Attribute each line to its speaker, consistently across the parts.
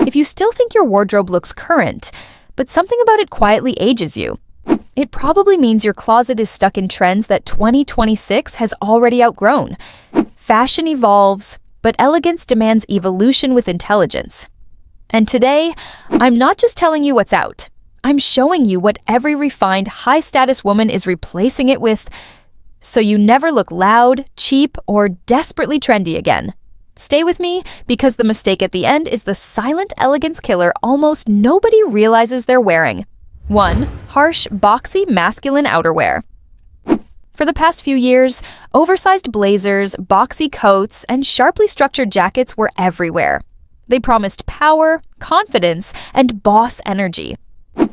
Speaker 1: If you still think your wardrobe looks current, but something about it quietly ages you, it probably means your closet is stuck in trends that 2026 has already outgrown. Fashion evolves, but elegance demands evolution with intelligence. And today, I'm not just telling you what's out. I'm showing you what every refined, high-status woman is replacing it with, so you never look loud, cheap, or desperately trendy again. Stay with me, because the mistake at the end is the silent elegance killer almost nobody realizes they're wearing. 1. Harsh, boxy, masculine outerwear. For the past few years, oversized blazers, boxy coats, and sharply structured jackets were everywhere. They promised power, confidence, and boss energy.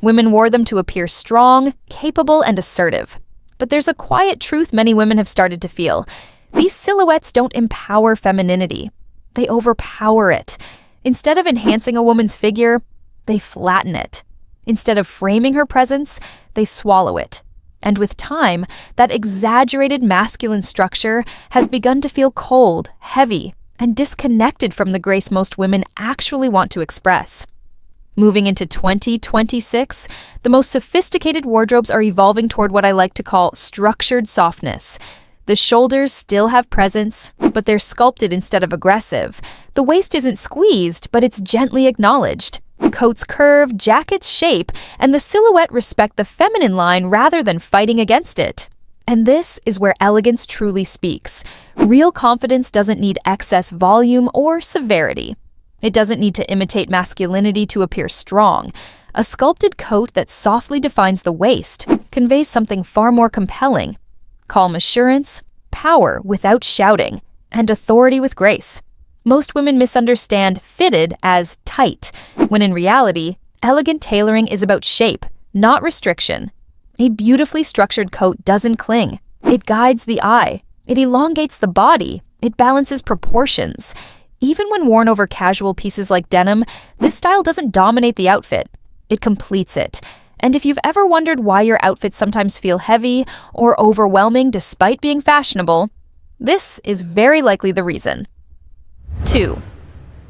Speaker 1: Women wore them to appear strong, capable, and assertive. But there's a quiet truth many women have started to feel. These silhouettes don't empower femininity. They overpower it. Instead of enhancing a woman's figure, they flatten it. Instead of framing her presence, they swallow it. And with time, that exaggerated masculine structure has begun to feel cold, heavy, and disconnected from the grace most women actually want to express. Moving into 2026, the most sophisticated wardrobes are evolving toward what I like to call structured softness. The shoulders still have presence, but they're sculpted instead of aggressive. The waist isn't squeezed, but it's gently acknowledged. Coats curve, jackets shape, and the silhouette respect the feminine line rather than fighting against it. And this is where elegance truly speaks. Real confidence doesn't need excess volume or severity. It doesn't need to imitate masculinity to appear strong. A sculpted coat that softly defines the waist conveys something far more compelling. Calm assurance, power without shouting, and authority with grace. Most women misunderstand fitted as tight, when in reality, elegant tailoring is about shape, not restriction. A beautifully structured coat doesn't cling. It guides the eye. It elongates the body. It balances proportions. Even when worn over casual pieces like denim, this style doesn't dominate the outfit. It completes it. And if you've ever wondered why your outfits sometimes feel heavy or overwhelming despite being fashionable, this is very likely the reason. 2.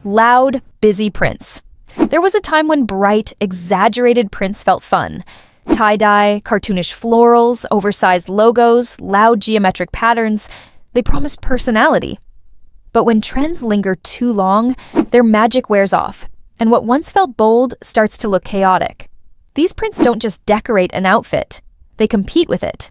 Speaker 1: Loud, busy prints. There was a time when bright, exaggerated prints felt fun. Tie-dye, cartoonish florals, oversized logos, loud geometric patterns, they promised personality. But when trends linger too long, their magic wears off, and what once felt bold starts to look chaotic. These prints don't just decorate an outfit, they compete with it.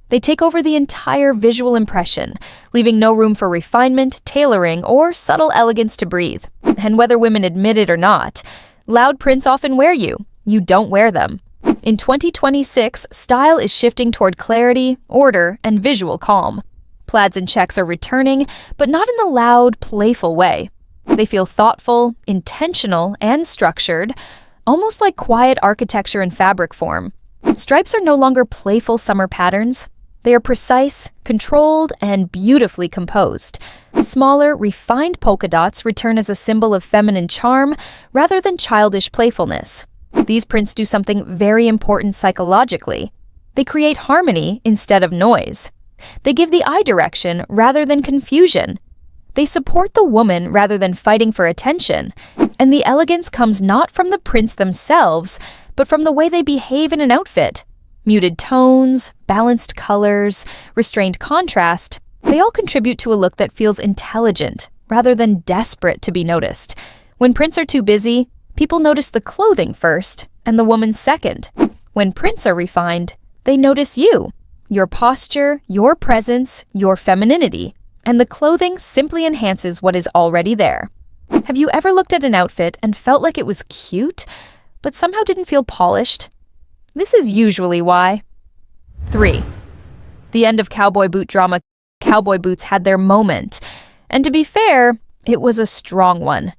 Speaker 1: They take over the entire visual impression, leaving no room for refinement, tailoring, or subtle elegance to breathe. And whether women admit it or not, loud prints often wear you. You don't wear them. In 2026, style is shifting toward clarity, order, and visual calm. Plaids and checks are returning, but not in the loud, playful way. They feel thoughtful, intentional, and structured, almost like quiet architecture in fabric form. Stripes are no longer playful summer patterns. They are precise, controlled, and beautifully composed. Smaller, refined polka dots return as a symbol of feminine charm rather than childish playfulness. These prints do something very important psychologically. They create harmony instead of noise. They give the eye direction rather than confusion. They support the woman rather than fighting for attention. And the elegance comes not from the prints themselves, but from the way they behave in an outfit. Muted tones, balanced colors, restrained contrast, they all contribute to a look that feels intelligent rather than desperate to be noticed. When prints are too busy, people notice the clothing first and the woman second. When prints are refined, they notice you. Your posture, your presence, your femininity, and the clothing simply enhances what is already there. Have you ever looked at an outfit and felt like it was cute, but somehow didn't feel polished? This is usually why. 3. The end of cowboy boot drama. Cowboy boots had their moment, and to be fair, it was a strong one.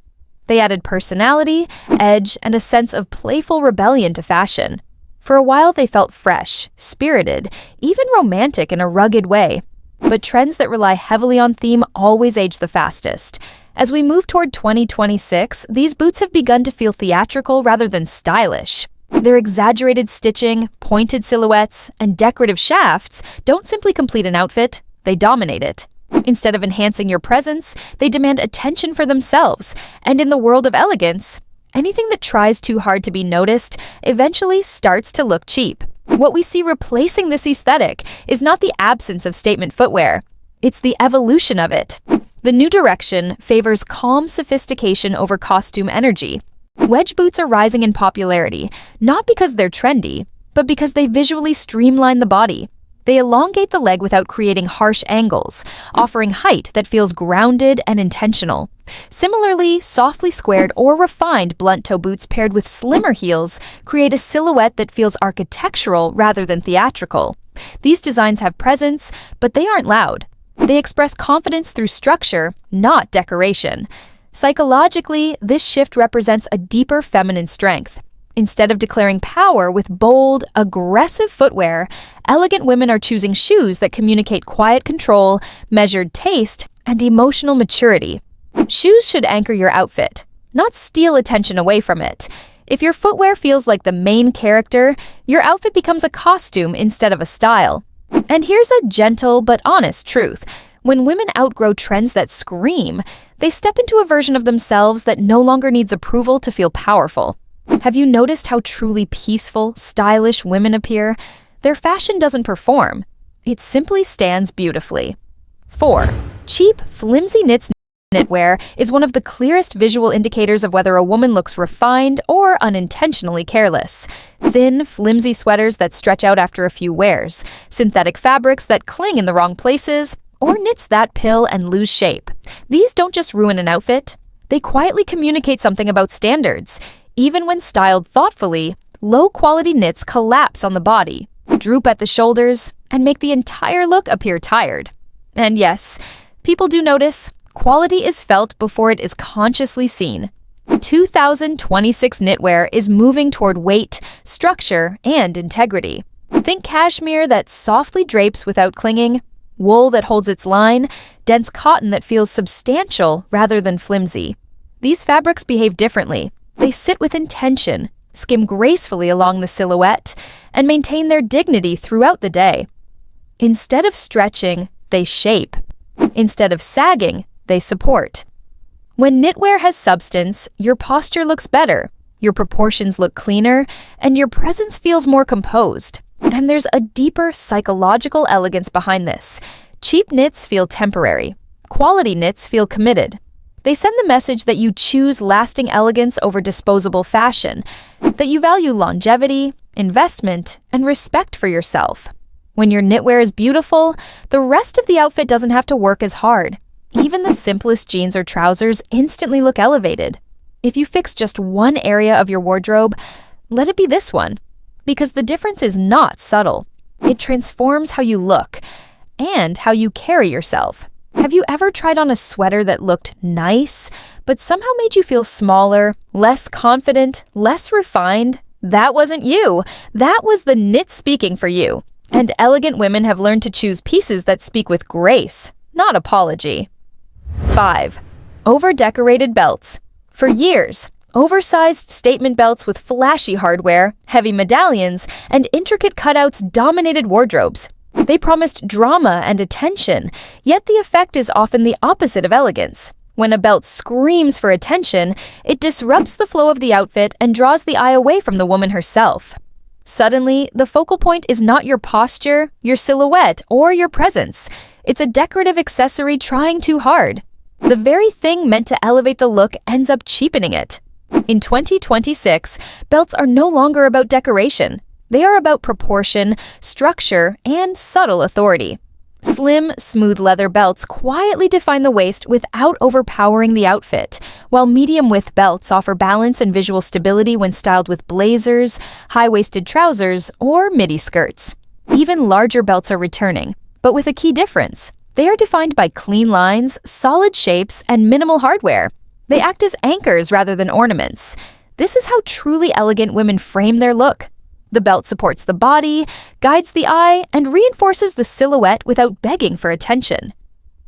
Speaker 1: They added personality, edge, and a sense of playful rebellion to fashion. For a while, they felt fresh, spirited, even romantic in a rugged way. But trends that rely heavily on theme always age the fastest. As we move toward 2026, these boots have begun to feel theatrical rather than stylish. Their exaggerated stitching, pointed silhouettes, and decorative shafts don't simply complete an outfit, they dominate it. Instead of enhancing your presence, they demand attention for themselves. And in the world of elegance, Anything that tries too hard to be noticed eventually starts to look cheap. What we see replacing this aesthetic is not the absence of statement footwear, it's the evolution of it. The new direction favors calm sophistication over costume energy. Wedge boots are rising in popularity, not because they're trendy, but because they visually streamline the body. They elongate the leg without creating harsh angles, offering height that feels grounded and intentional. Similarly, softly squared or refined blunt toe boots paired with slimmer heels create a silhouette that feels architectural rather than theatrical. These designs have presence, but they aren't loud. They express confidence through structure, not decoration. Psychologically, this shift represents a deeper feminine strength. Instead of declaring power with bold, aggressive footwear, elegant women are choosing shoes that communicate quiet control, measured taste, and emotional maturity. Shoes should anchor your outfit, not steal attention away from it. If your footwear feels like the main character, your outfit becomes a costume instead of a style. And here's a gentle but honest truth. When women outgrow trends that scream, they step into a version of themselves that no longer needs approval to feel powerful. Have you noticed how truly peaceful, stylish women appear? Their fashion doesn't perform. It simply stands beautifully. 4. Cheap, flimsy knitwear is one of the clearest visual indicators of whether a woman looks refined or unintentionally careless. Thin, flimsy sweaters that stretch out after a few wears, synthetic fabrics that cling in the wrong places, or knits that pill and lose shape. These don't just ruin an outfit, they quietly communicate something about standards. Even when styled thoughtfully, low-quality knits collapse on the body, droop at the shoulders, and make the entire look appear tired. And yes, people do notice. Quality is felt before it is consciously seen. 2026 knitwear is moving toward weight, structure, and integrity. Think cashmere that softly drapes without clinging, wool that holds its line, dense cotton that feels substantial rather than flimsy. These fabrics behave differently. They sit with intention, skim gracefully along the silhouette, and maintain their dignity throughout the day. Instead of stretching, they shape. Instead of sagging, they support. When knitwear has substance, your posture looks better, your proportions look cleaner, and your presence feels more composed. And there's a deeper psychological elegance behind this. Cheap knits feel temporary. Quality knits feel committed. They send the message that you choose lasting elegance over disposable fashion, that you value longevity, investment, and respect for yourself. When your knitwear is beautiful, the rest of the outfit doesn't have to work as hard. Even the simplest jeans or trousers instantly look elevated. If you fix just one area of your wardrobe, let it be this one. Because the difference is not subtle. It transforms how you look and how you carry yourself. Have you ever tried on a sweater that looked nice, but somehow made you feel smaller, less confident, less refined? That wasn't you. That was the knit speaking for you. And elegant women have learned to choose pieces that speak with grace, not apology. 5. Over-decorated belts. For years, oversized statement belts with flashy hardware, heavy medallions, and intricate cutouts dominated wardrobes. They promised drama and attention, yet the effect is often the opposite of elegance. When a belt screams for attention, it disrupts the flow of the outfit and draws the eye away from the woman herself. Suddenly, the focal point is not your posture, your silhouette, or your presence. It's a decorative accessory trying too hard. The very thing meant to elevate the look ends up cheapening it. In 2026, belts are no longer about decoration. They are about proportion, structure, and subtle authority. Slim, smooth leather belts quietly define the waist without overpowering the outfit, while medium-width belts offer balance and visual stability when styled with blazers, high-waisted trousers, or midi skirts. Even larger belts are returning, but with a key difference. They are defined by clean lines, solid shapes, and minimal hardware. They act as anchors rather than ornaments. This is how truly elegant women frame their look. The belt supports the body, guides the eye, and reinforces the silhouette without begging for attention.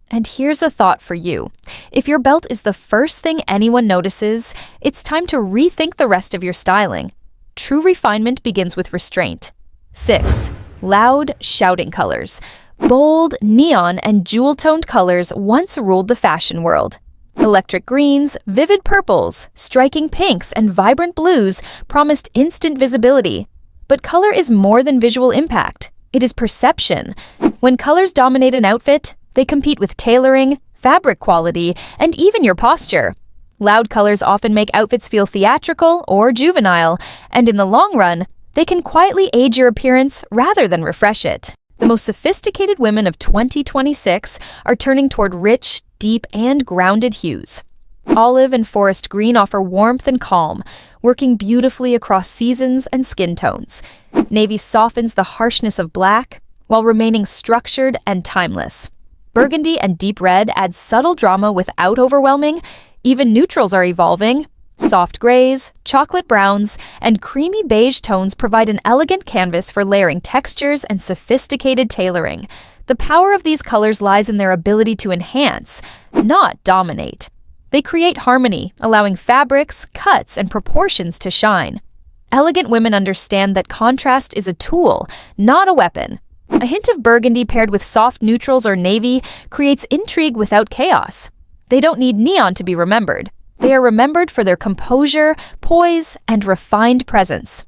Speaker 1: And here's a thought for you. If your belt is the first thing anyone notices, it's time to rethink the rest of your styling. True refinement begins with restraint. 6. Loud, shouting colors. Bold, neon, and jewel-toned colors once ruled the fashion world. Electric greens, vivid purples, striking pinks, and vibrant blues promised instant visibility. But color is more than visual impact. It is perception. When colors dominate an outfit, they compete with tailoring, fabric quality, and even your posture. Loud colors often make outfits feel theatrical or juvenile, and in the long run, they can quietly age your appearance rather than refresh it. The most sophisticated women of 2026 are turning toward rich, deep, and grounded hues. Olive and forest green offer warmth and calm, working beautifully across seasons and skin tones. Navy softens the harshness of black, while remaining structured and timeless. Burgundy and deep red add subtle drama without overwhelming. Even neutrals are evolving. Soft grays, chocolate browns, and creamy beige tones provide an elegant canvas for layering textures and sophisticated tailoring. The power of these colors lies in their ability to enhance, not dominate. They create harmony, allowing fabrics, cuts, and proportions to shine. Elegant women understand that contrast is a tool, not a weapon. A hint of burgundy paired with soft neutrals or navy creates intrigue without chaos. They don't need neon to be remembered. They are remembered for their composure, poise, and refined presence.